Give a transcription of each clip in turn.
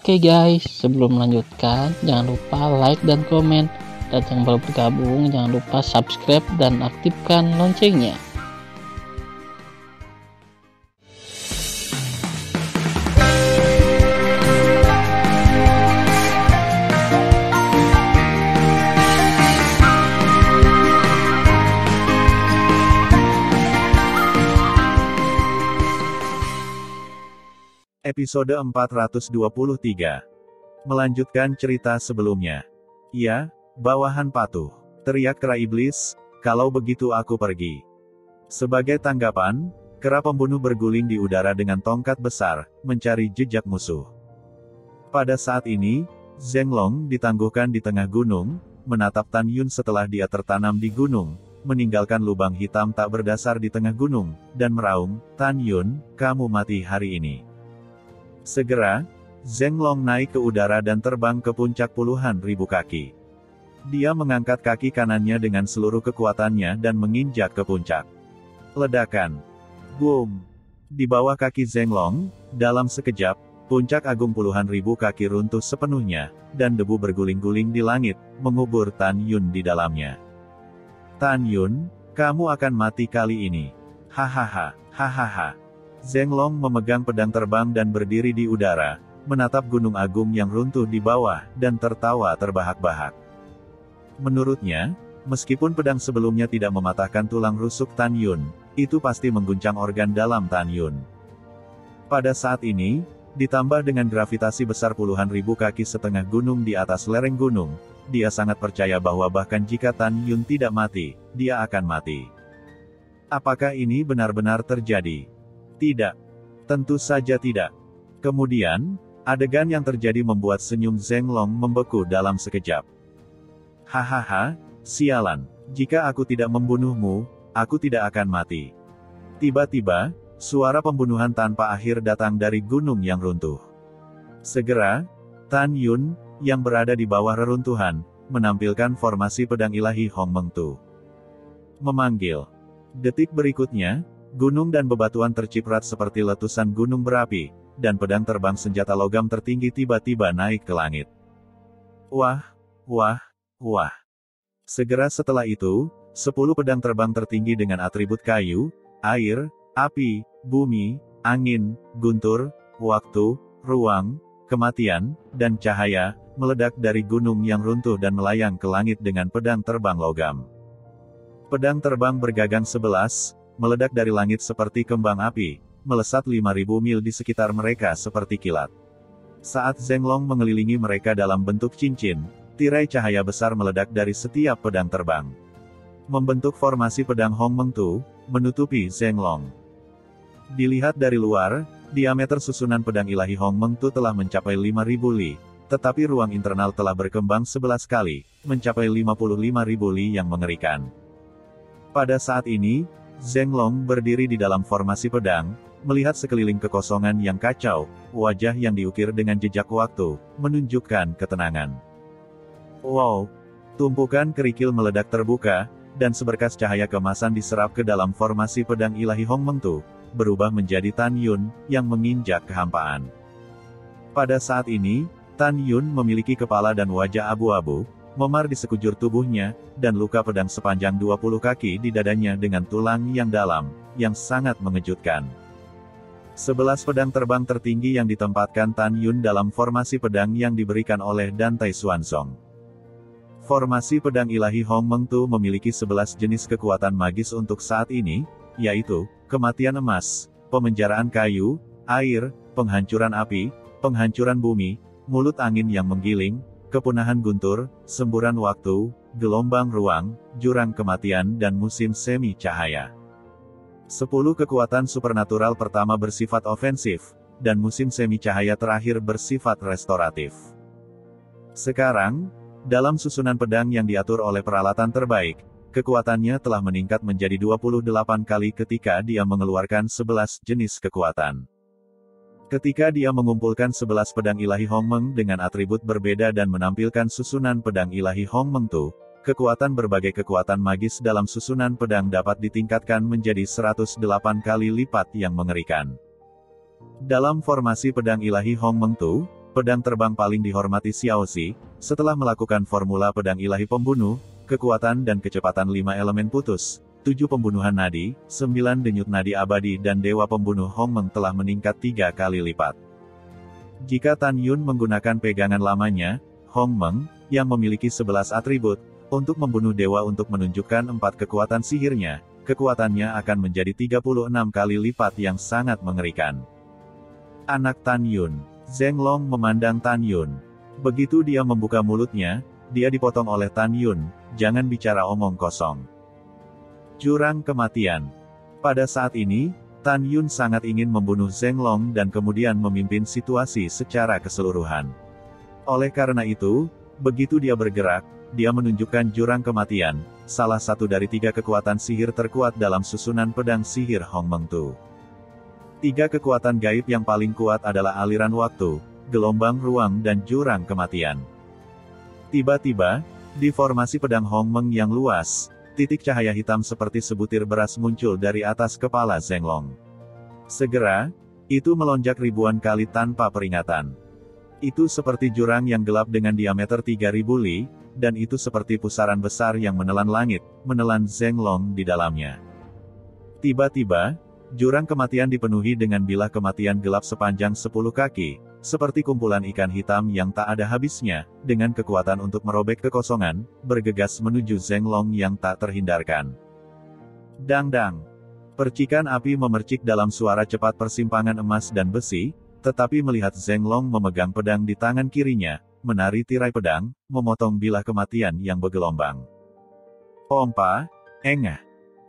Oke guys, sebelum melanjutkan, jangan lupa like dan komen. Dan yang baru bergabung, jangan lupa subscribe dan aktifkan loncengnya. Episode 423. Melanjutkan cerita sebelumnya. Ya, bawahan patuh. Teriak kera iblis, kalau begitu aku pergi. Sebagai tanggapan, kera pembunuh berguling di udara dengan tongkat besar, mencari jejak musuh. Pada saat ini, Zheng Long ditangguhkan di tengah gunung, menatap Tan Yun setelah dia tertanam di gunung, meninggalkan lubang hitam tak berdasar di tengah gunung, dan meraung, "Tan Yun, kamu mati hari ini." Segera, Zheng Long naik ke udara dan terbang ke puncak puluhan ribu kaki. Dia mengangkat kaki kanannya dengan seluruh kekuatannya dan menginjak ke puncak. Ledakan. Boom. Di bawah kaki Zheng Long, dalam sekejap, puncak agung puluhan ribu kaki runtuh sepenuhnya, dan debu berguling-guling di langit, mengubur Tan Yun di dalamnya. "Tan Yun, kamu akan mati kali ini. Hahaha, hahaha." Zheng Long memegang pedang terbang dan berdiri di udara, menatap gunung agung yang runtuh di bawah, dan tertawa terbahak-bahak. Menurutnya, meskipun pedang sebelumnya tidak mematahkan tulang rusuk Tan Yun, itu pasti mengguncang organ dalam Tan Yun. Pada saat ini, ditambah dengan gravitasi besar puluhan ribu kaki setengah gunung di atas lereng gunung, dia sangat percaya bahwa bahkan jika Tan Yun tidak mati, dia akan mati. Apakah ini benar-benar terjadi? Tidak. Tentu saja tidak. Kemudian, adegan yang terjadi membuat senyum Zheng Long membeku dalam sekejap. "Hahaha, sialan. Jika aku tidak membunuhmu, aku tidak akan mati." Tiba-tiba, suara pembunuhan tanpa akhir datang dari gunung yang runtuh. Segera, Tan Yun, yang berada di bawah reruntuhan, menampilkan formasi pedang ilahi Hong Meng Tu. Memanggil. Detik berikutnya, gunung dan bebatuan terciprat seperti letusan gunung berapi, dan pedang terbang senjata logam tertinggi tiba-tiba naik ke langit. Wah, wah, wah. Segera setelah itu, 10 pedang terbang tertinggi dengan atribut kayu, air, api, bumi, angin, guntur, waktu, ruang, kematian, dan cahaya, meledak dari gunung yang runtuh dan melayang ke langit dengan pedang terbang logam. Pedang terbang bergagang 11, meledak dari langit seperti kembang api, melesat 5.000 mil di sekitar mereka seperti kilat. Saat Zheng Long mengelilingi mereka dalam bentuk cincin, tirai cahaya besar meledak dari setiap pedang terbang. Membentuk formasi pedang Hong Meng Tu, menutupi Zheng Long. Dilihat dari luar, diameter susunan pedang ilahi Hong Meng Tu telah mencapai 5.000 li, tetapi ruang internal telah berkembang 11 kali, mencapai 55.000 li yang mengerikan. Pada saat ini, Zheng Long berdiri di dalam formasi pedang, melihat sekeliling kekosongan yang kacau, wajah yang diukir dengan jejak waktu, menunjukkan ketenangan. Wow! Tumpukan kerikil meledak terbuka, dan seberkas cahaya kemasan diserap ke dalam formasi pedang ilahi Hong Meng Tu, berubah menjadi Tan Yun, yang menginjak kehampaan. Pada saat ini, Tan Yun memiliki kepala dan wajah abu-abu, memar di sekujur tubuhnya, dan luka pedang sepanjang 20 kaki di dadanya dengan tulang yang dalam, yang sangat mengejutkan. 11 pedang terbang tertinggi yang ditempatkan Tan Yun dalam formasi pedang yang diberikan oleh Dan Tai Xuanzong. Formasi pedang ilahi Hong Meng Tu memiliki 11 jenis kekuatan magis untuk saat ini, yaitu, kematian emas, pemenjaraan kayu, air, penghancuran api, penghancuran bumi, mulut angin yang menggiling, kepunahan guntur, semburan waktu, gelombang ruang, jurang kematian dan musim semi cahaya. 10 kekuatan supernatural pertama bersifat ofensif, dan musim semi cahaya terakhir bersifat restoratif. Sekarang, dalam susunan pedang yang diatur oleh peralatan terbaik, kekuatannya telah meningkat menjadi 28 kali ketika dia mengeluarkan 11 jenis kekuatan. Ketika dia mengumpulkan 11 pedang ilahi Hong Meng dengan atribut berbeda dan menampilkan susunan pedang ilahi Hong Meng Tu, kekuatan berbagai kekuatan magis dalam susunan pedang dapat ditingkatkan menjadi 108 kali lipat yang mengerikan. Dalam formasi pedang ilahi Hong Meng Tu, pedang terbang paling dihormati Xiaozi, setelah melakukan formula pedang ilahi pembunuh, kekuatan dan kecepatan 5 elemen putus, 7 pembunuhan nadi, 9 denyut nadi abadi dan dewa pembunuh Hongmeng telah meningkat 3 kali lipat. Jika Tan Yun menggunakan pegangan lamanya, Hongmeng, yang memiliki 11 atribut, untuk membunuh dewa untuk menunjukkan 4 kekuatan sihirnya, kekuatannya akan menjadi 36 kali lipat yang sangat mengerikan. Anak Tan Yun. Zheng Long memandang Tan Yun. Begitu dia membuka mulutnya, dia dipotong oleh Tan Yun, jangan bicara omong kosong. Jurang kematian. Pada saat ini, Tan Yun sangat ingin membunuh Zheng Long dan kemudian memimpin situasi secara keseluruhan. Oleh karena itu, begitu dia bergerak, dia menunjukkan jurang kematian, salah satu dari 3 kekuatan sihir terkuat dalam susunan pedang sihir Hongmeng Tu. 3 kekuatan gaib yang paling kuat adalah aliran waktu, gelombang ruang dan jurang kematian. Tiba-tiba, di formasi pedang Hongmeng yang luas, titik cahaya hitam seperti sebutir beras muncul dari atas kepala Zheng Long. Segera, itu melonjak ribuan kali tanpa peringatan. Itu seperti jurang yang gelap dengan diameter 3000 li, dan itu seperti pusaran besar yang menelan langit, menelan Zheng Long di dalamnya. Tiba-tiba, jurang kematian dipenuhi dengan bilah kematian gelap sepanjang 10 kaki, seperti kumpulan ikan hitam yang tak ada habisnya, dengan kekuatan untuk merobek kekosongan, bergegas menuju Zheng Long yang tak terhindarkan. Dang-dang. Percikan api memercik dalam suara cepat persimpangan emas dan besi, tetapi melihat Zheng Long memegang pedang di tangan kirinya, menari tirai pedang, memotong bilah kematian yang bergelombang. Pompa, engah.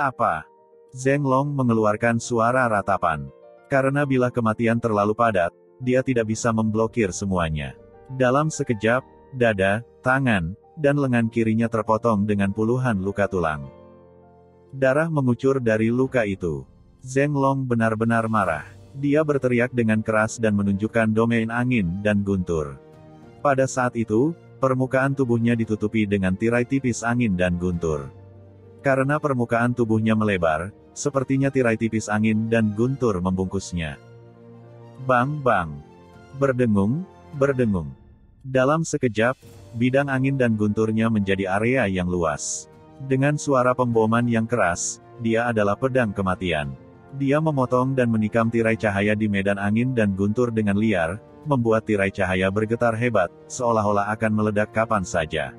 Apa? Zheng Long mengeluarkan suara ratapan. Karena bilah kematian terlalu padat, dia tidak bisa memblokir semuanya. Dalam sekejap, dada, tangan, dan lengan kirinya terpotong dengan puluhan luka tulang. Darah mengucur dari luka itu. Zheng Long benar-benar marah. Dia berteriak dengan keras dan menunjukkan domain angin dan guntur. Pada saat itu, permukaan tubuhnya ditutupi dengan tirai tipis angin dan guntur. Karena permukaan tubuhnya melebar, sepertinya tirai tipis angin dan guntur membungkusnya. Bang-bang. Berdengung, berdengung. Dalam sekejap, bidang angin dan gunturnya menjadi area yang luas. Dengan suara pemboman yang keras, dia adalah pedang kematian. Dia memotong dan menikam tirai cahaya di medan angin dan guntur dengan liar, membuat tirai cahaya bergetar hebat, seolah-olah akan meledak kapan saja.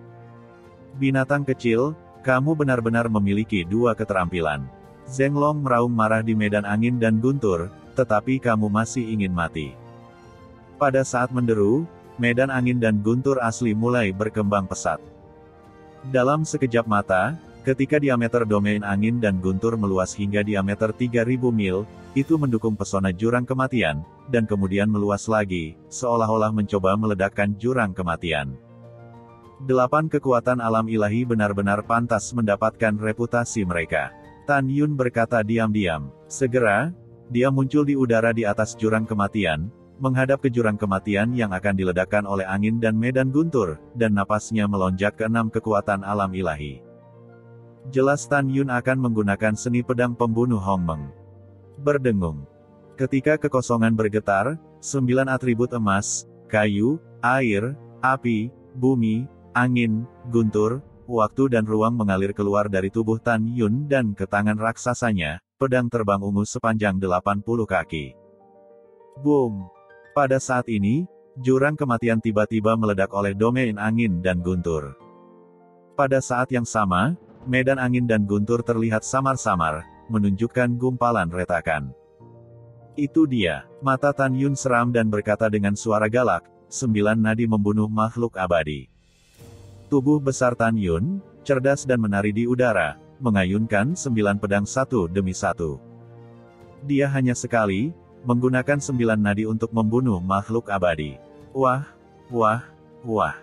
Binatang kecil, kamu benar-benar memiliki 2 keterampilan. Zheng Long meraung marah di medan angin dan guntur, tetapi kamu masih ingin mati. Pada saat menderu, medan angin dan guntur asli mulai berkembang pesat. Dalam sekejap mata, ketika diameter domain angin dan guntur meluas hingga diameter 3000 mil, itu mendukung pesona jurang kematian, dan kemudian meluas lagi, seolah-olah mencoba meledakkan jurang kematian. 8 kekuatan alam ilahi benar-benar pantas mendapatkan reputasi mereka. Tan Yun berkata diam-diam. Segera, dia muncul di udara di atas jurang kematian, menghadap ke jurang kematian yang akan diledakkan oleh angin dan medan guntur, dan napasnya melonjak ke 6 kekuatan alam ilahi. Jelas Tan Yun akan menggunakan seni pedang pembunuh Hongmeng. Berdengung. Ketika kekosongan bergetar, 9 atribut emas, kayu, air, api, bumi, angin, guntur, waktu dan ruang mengalir keluar dari tubuh Tan Yun dan ke tangan raksasanya, pedang terbang ungu sepanjang 80 kaki. Boom! Pada saat ini, jurang kematian tiba-tiba meledak oleh domain angin dan guntur. Pada saat yang sama, medan angin dan guntur terlihat samar-samar, menunjukkan gumpalan retakan. Itu dia. Mata Tan Yun seram dan berkata dengan suara galak, 9 nadi membunuh makhluk abadi. Tubuh besar Tan Yun, cerdas dan menari di udara, mengayunkan 9 pedang satu demi satu. Dia hanya sekali, menggunakan 9 nadi untuk membunuh makhluk abadi. Wah, wah, wah.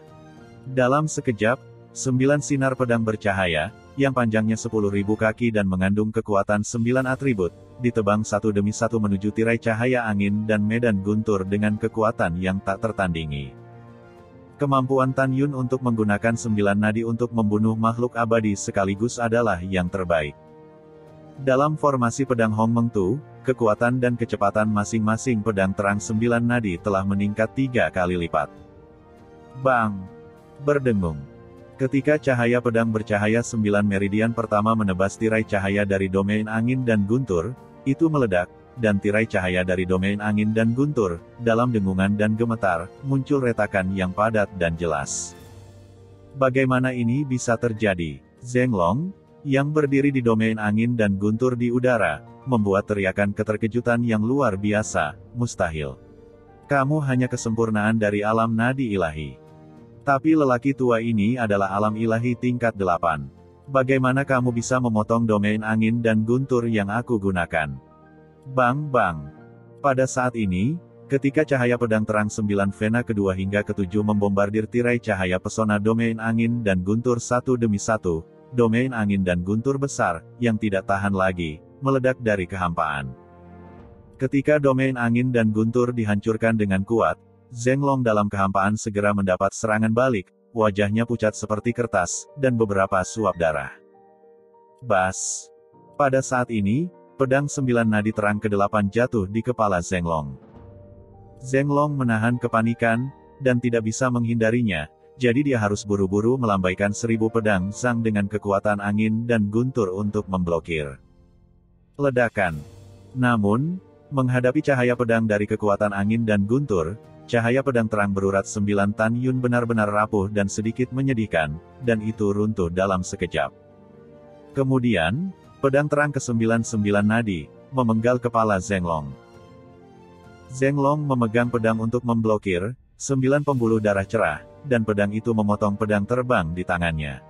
Dalam sekejap, 9 sinar pedang bercahaya, yang panjangnya 10.000 kaki dan mengandung kekuatan 9 atribut, ditebang satu demi satu menuju tirai cahaya angin dan medan guntur dengan kekuatan yang tak tertandingi. Kemampuan Tan Yun untuk menggunakan 9 nadi untuk membunuh makhluk abadi sekaligus adalah yang terbaik. Dalam formasi pedang Hongmeng Tu, kekuatan dan kecepatan masing-masing pedang terang 9 nadi telah meningkat 3 kali lipat. Bang! Berdengung. Ketika cahaya pedang bercahaya 9 meridian pertama menebas tirai cahaya dari domain angin dan guntur, itu meledak, dan tirai cahaya dari domain angin dan guntur, dalam dengungan dan gemetar, muncul retakan yang padat dan jelas. Bagaimana ini bisa terjadi? Zhenglong, yang berdiri di domain angin dan guntur di udara, membuat teriakan keterkejutan yang luar biasa, mustahil. Kamu hanya kesempurnaan dari alam nadi ilahi. Tapi lelaki tua ini adalah alam ilahi tingkat 8. Bagaimana kamu bisa memotong domain angin dan guntur yang aku gunakan? Bang bang. Pada saat ini, ketika cahaya pedang terang 9 vena kedua hingga ketujuh membombardir tirai cahaya pesona domain angin dan guntur satu demi satu, domain angin dan guntur besar, yang tidak tahan lagi, meledak dari kehampaan. Ketika domain angin dan guntur dihancurkan dengan kuat, Zhenglong dalam kehampaan segera mendapat serangan balik, wajahnya pucat seperti kertas, dan beberapa suap darah. Bas! Pada saat ini, pedang 9 nadi terang ke-8 jatuh di kepala Zhenglong. Zhenglong menahan kepanikan, dan tidak bisa menghindarinya, jadi dia harus buru-buru melambaikan 1000 pedang zang dengan kekuatan angin dan guntur untuk memblokir ledakan. Namun, menghadapi cahaya pedang dari kekuatan angin dan guntur, cahaya pedang terang berurat 9 Tan Yun benar-benar rapuh dan sedikit menyedihkan, dan itu runtuh dalam sekejap. Kemudian, pedang terang ke-9 nadi, memenggal kepala Zhenglong. Zhenglong memegang pedang untuk memblokir, 9 pembuluh darah cerah, dan pedang itu memotong pedang terbang di tangannya.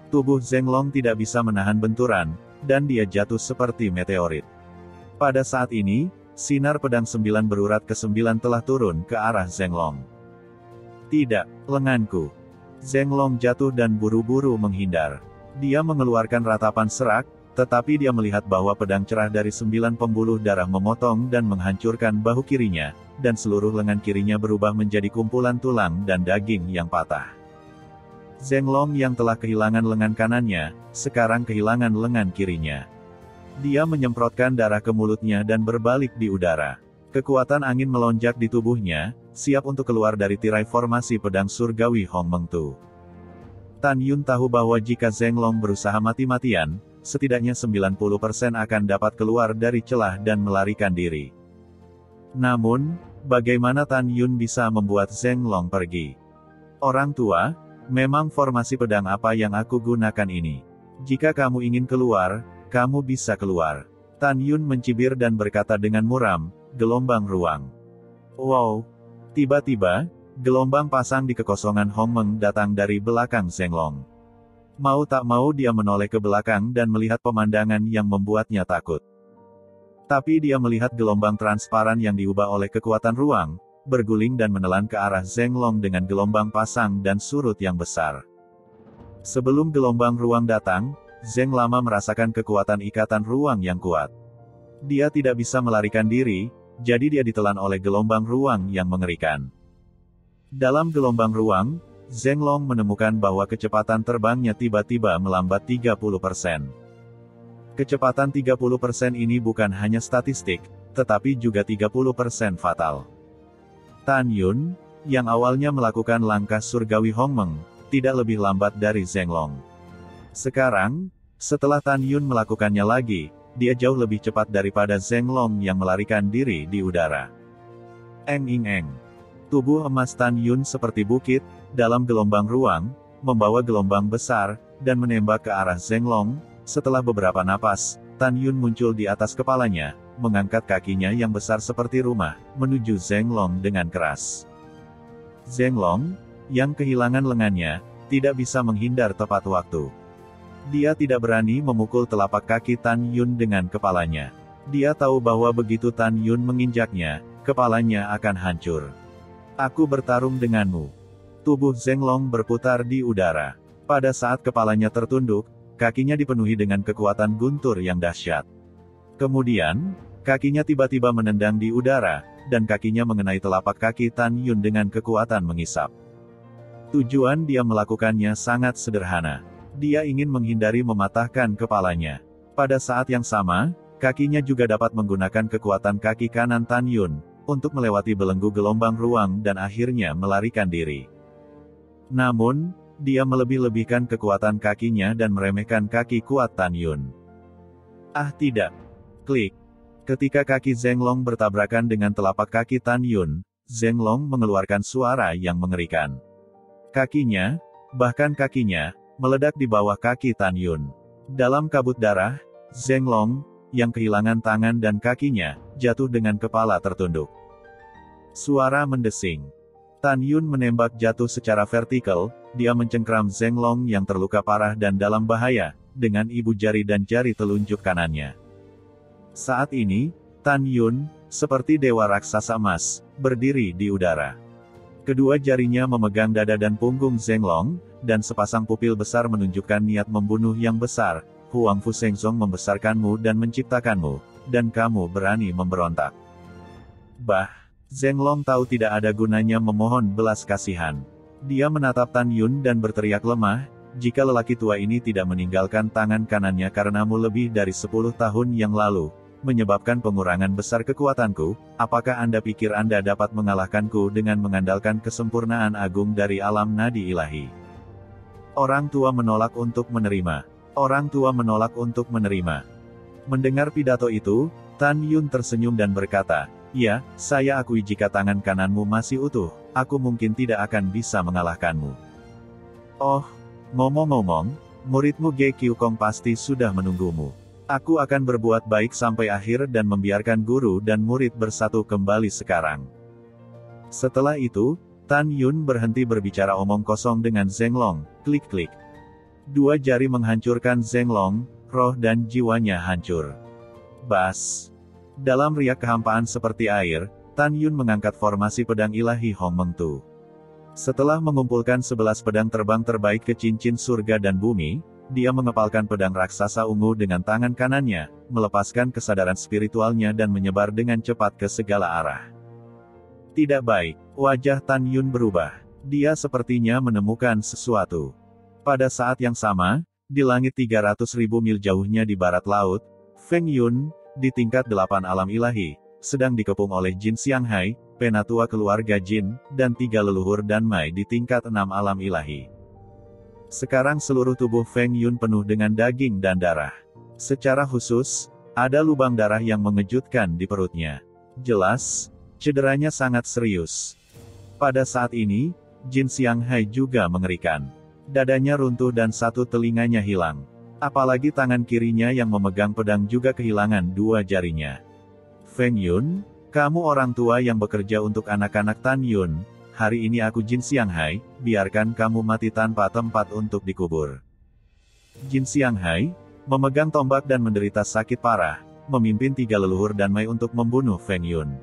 Tubuh Zhenglong tidak bisa menahan benturan, dan dia jatuh seperti meteorit. Pada saat ini, sinar pedang 9 berurat ke-9 telah turun ke arah Zhenglong. Tidak, lenganku. Zhenglong jatuh dan buru-buru menghindar. Dia mengeluarkan ratapan serak, tetapi dia melihat bahwa pedang cerah dari 9 pembuluh darah memotong dan menghancurkan bahu kirinya, dan seluruh lengan kirinya berubah menjadi kumpulan tulang dan daging yang patah. Zhenglong yang telah kehilangan lengan kanannya, sekarang kehilangan lengan kirinya. Dia menyemprotkan darah ke mulutnya dan berbalik di udara. Kekuatan angin melonjak di tubuhnya, siap untuk keluar dari tirai formasi pedang surgawi Hong Meng Tu. Tan Yun tahu bahwa jika Zhenglong berusaha mati-matian, setidaknya 90% akan dapat keluar dari celah dan melarikan diri. Namun, bagaimana Tan Yun bisa membuat Zhenglong pergi? Orang tua, memang formasi pedang apa yang aku gunakan ini? Jika kamu ingin keluar, kamu bisa keluar. Tan Yun mencibir dan berkata dengan muram, gelombang ruang. Wow! Tiba-tiba, gelombang pasang di kekosongan Hong Meng datang dari belakang Zhenglong. Mau tak mau dia menoleh ke belakang dan melihat pemandangan yang membuatnya takut. Tapi dia melihat gelombang transparan yang diubah oleh kekuatan ruang, berguling dan menelan ke arah Zhenglong dengan gelombang pasang dan surut yang besar. Sebelum gelombang ruang datang, Zheng Lama merasakan kekuatan ikatan ruang yang kuat. Dia tidak bisa melarikan diri, jadi dia ditelan oleh gelombang ruang yang mengerikan. Dalam gelombang ruang, Zhenglong menemukan bahwa kecepatan terbangnya tiba-tiba melambat 30%. Kecepatan 30% ini bukan hanya statistik, tetapi juga 30% fatal. Tan Yun, yang awalnya melakukan langkah surgawi Hong Meng, tidak lebih lambat dari Zhenglong. Sekarang, setelah Tan Yun melakukannya lagi, dia jauh lebih cepat daripada Zhenglong yang melarikan diri di udara. Eng. Tubuh emas Tan Yun seperti bukit, dalam gelombang ruang, membawa gelombang besar, dan menembak ke arah Zhenglong. Setelah beberapa napas, Tan Yun muncul di atas kepalanya, mengangkat kakinya yang besar seperti rumah, menuju Zhenglong dengan keras. Zhenglong, yang kehilangan lengannya, tidak bisa menghindar tepat waktu. Dia tidak berani memukul telapak kaki Tan Yun dengan kepalanya. Dia tahu bahwa begitu Tan Yun menginjaknya, kepalanya akan hancur. Aku bertarung denganmu. Tubuh Zhenglong berputar di udara. Pada saat kepalanya tertunduk, kakinya dipenuhi dengan kekuatan guntur yang dahsyat. Kemudian, kakinya tiba-tiba menendang di udara, dan kakinya mengenai telapak kaki Tan Yun dengan kekuatan mengisap. Tujuan dia melakukannya sangat sederhana. Dia ingin menghindari mematahkan kepalanya. Pada saat yang sama, Kakinya juga dapat menggunakan kekuatan kaki kanan Tan Yun, untuk melewati belenggu gelombang ruang dan akhirnya melarikan diri. Namun, dia melebih-lebihkan kekuatan kakinya dan meremehkan kaki kuat Tan Yun. Ah tidak. Klik. Ketika kaki Zheng Long bertabrakan dengan telapak kaki Tan Yun, Zheng Long mengeluarkan suara yang mengerikan. Kakinya, bahkan kakinya, meledak di bawah kaki Tan Yun. Dalam kabut darah, Zheng Long, yang kehilangan tangan dan kakinya, jatuh dengan kepala tertunduk. Suara mendesing. Tan Yun menembak jatuh secara vertikal, dia mencengkram Zheng Long yang terluka parah dan dalam bahaya, dengan ibu jari dan jari telunjuk kanannya. Saat ini, Tan Yun, seperti dewa raksasa emas, berdiri di udara. Kedua jarinya memegang dada dan punggung Zheng Long, dan sepasang pupil besar menunjukkan niat membunuh yang besar. Huang Fu Shengzong membesarkanmu dan menciptakanmu, dan kamu berani memberontak. Zheng Long tahu tidak ada gunanya memohon belas kasihan. Dia menatap Tan Yun dan berteriak lemah, jika lelaki tua ini tidak meninggalkan tangan kanannya karenamu lebih dari 10 tahun yang lalu, menyebabkan pengurangan besar kekuatanku, apakah Anda pikir Anda dapat mengalahkanku dengan mengandalkan kesempurnaan agung dari alam nadi ilahi? Orang tua menolak untuk menerima. Orang tua menolak untuk menerima. Mendengar pidato itu, Tan Yun tersenyum dan berkata, "Ya, saya akui jika tangan kananmu masih utuh, aku mungkin tidak akan bisa mengalahkanmu. Oh, ngomong-ngomong, muridmu Ge Qiu Kong pasti sudah menunggumu. Aku akan berbuat baik sampai akhir dan membiarkan guru dan murid bersatu kembali sekarang." Setelah itu, Tan Yun berhenti berbicara omong kosong dengan Zheng Long, klik-klik. Dua jari menghancurkan Zheng Long, roh dan jiwanya hancur. Dalam riak kehampaan seperti air, Tan Yun mengangkat formasi pedang ilahi Hong Meng Tu. Setelah mengumpulkan 11 pedang terbang terbaik ke cincin surga dan bumi, dia mengepalkan pedang raksasa ungu dengan tangan kanannya, melepaskan kesadaran spiritualnya dan menyebar dengan cepat ke segala arah. Tidak baik, wajah Tan Yun berubah. Dia sepertinya menemukan sesuatu. Pada saat yang sama, di langit 300.000 mil jauhnya di barat laut, Feng Yun, di tingkat 8 alam ilahi, sedang dikepung oleh Jin Xianghai, penatua keluarga Jin, dan 3 leluhur dan Mai di tingkat 6 alam ilahi. Sekarang seluruh tubuh Feng Yun penuh dengan daging dan darah. Secara khusus, ada lubang darah yang mengejutkan di perutnya. Jelas, cederanya sangat serius. Pada saat ini, Jin Xianghai juga mengerikan. Dadanya runtuh dan satu telinganya hilang. Apalagi tangan kirinya yang memegang pedang juga kehilangan 2 jarinya. Feng Yun, kamu orang tua yang bekerja untuk anak-anak Tan Yun. Hari ini aku Jin Xianghai, biarkan kamu mati tanpa tempat untuk dikubur. Jin Xianghai, memegang tombak dan menderita sakit parah, memimpin 3 leluhur dan Mai untuk membunuh Feng Yun.